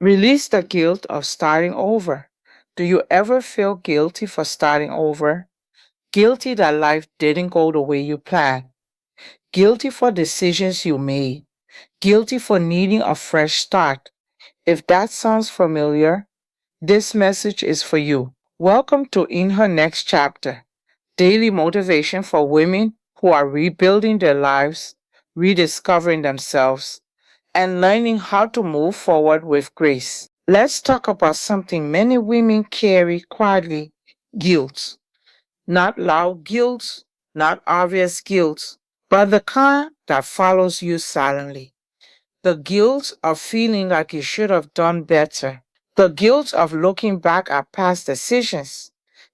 Release the guilt of starting over. Do you ever feel guilty for starting over? Guilty that life didn't go the way you planned. Guilty for decisions you made. Guilty for needing a fresh start. If that sounds familiar, this message is for you. Welcome to In Her Next Chapter, daily motivation for women who are rebuilding their lives, rediscovering themselves, and learning how to move forward with grace. Let's talk about something many women carry quietly: guilt. Not loud guilt, not obvious guilt, but the kind that follows you silently. The guilt of feeling like you should have done better. The guilt of looking back at past decisions.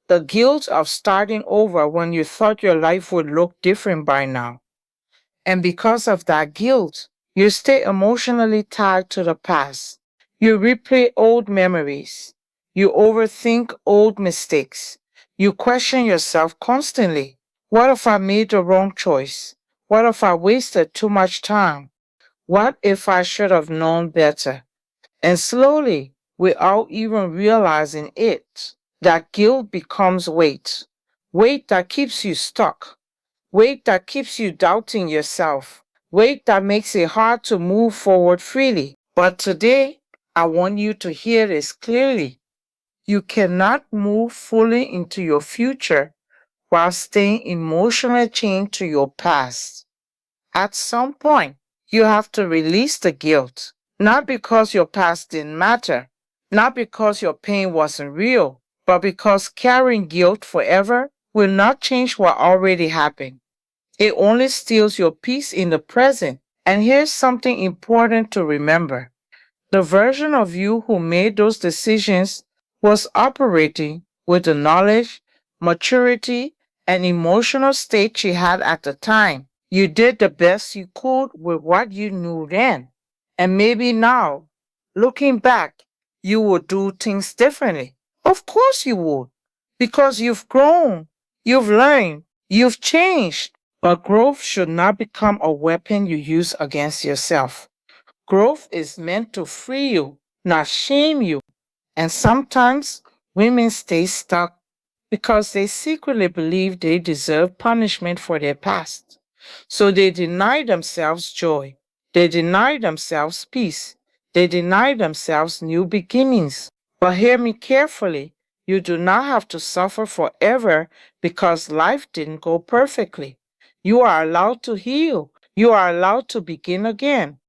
The guilt of starting over when you thought your life would look different by now. And because of that guilt, you stay emotionally tied to the past. You replay old memories. You overthink old mistakes. You question yourself constantly. What if I made the wrong choice? What if I wasted too much time? What if I should have known better? And slowly, without even realizing it, that guilt becomes weight. Weight that keeps you stuck. Weight that keeps you doubting yourself. Weight that makes it hard to move forward freely. But today, I want you to hear this clearly. You cannot move fully into your future while staying emotionally chained to your past. At some point, you have to release the guilt, not because your past didn't matter, not because your pain wasn't real, but because carrying guilt forever will not change what already happened. It only steals your peace in the present. And here's something important to remember: the version of you who made those decisions was operating with the knowledge, maturity, and emotional state she had at the time. You did the best you could with what you knew then. And maybe now, looking back, you would do things differently. Of course you would, because you've grown, you've learned, you've changed. But growth should not become a weapon you use against yourself. Growth is meant to free you, not shame you. And sometimes women stay stuck because they secretly believe they deserve punishment for their past. So they deny themselves joy. They deny themselves peace. They deny themselves new beginnings. But hear me carefully. You do not have to suffer forever because life didn't go perfectly. You are allowed to heal. You are allowed to begin again.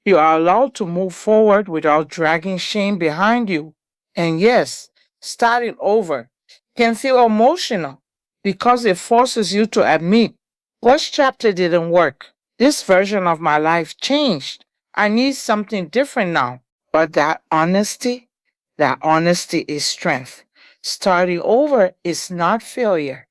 You are allowed to move forward without dragging shame behind you. And yes, starting over can feel emotional because it forces you to admit what chapter didn't work. This version of my life changed. I need something different now. But that honesty is strength. Starting over is not failure.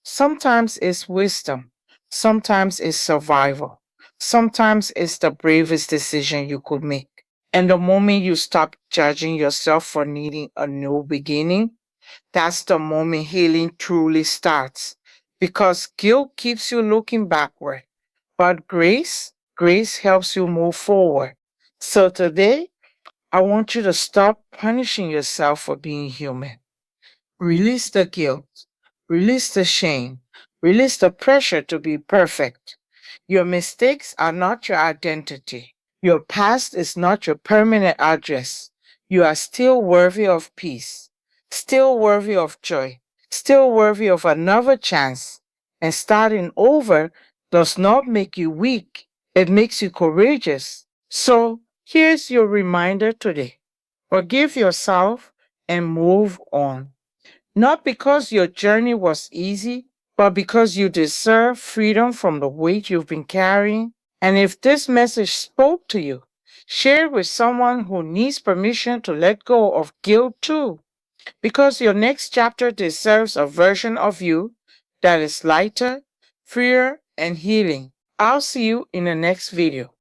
Sometimes it's wisdom. Sometimes it's survival. Sometimes it's the bravest decision you could make. And the moment you stop judging yourself for needing a new beginning, that's the moment healing truly starts. Because guilt keeps you looking backward, but grace helps you move forward. So today, I want you to stop punishing yourself for being human. Release the guilt, release the shame, release the pressure to be perfect. Your mistakes are not your identity. Your past is not your permanent address. You are still worthy of peace, still worthy of joy, still worthy of another chance. And starting over does not make you weak, it makes you courageous. So here's your reminder today: forgive yourself and move on. Not because your journey was easy, but because you deserve freedom from the weight you've been carrying. And if this message spoke to you, share it with someone who needs permission to let go of guilt too. Because your next chapter deserves a version of you that is lighter, freer, and healing. I'll see you in the next video.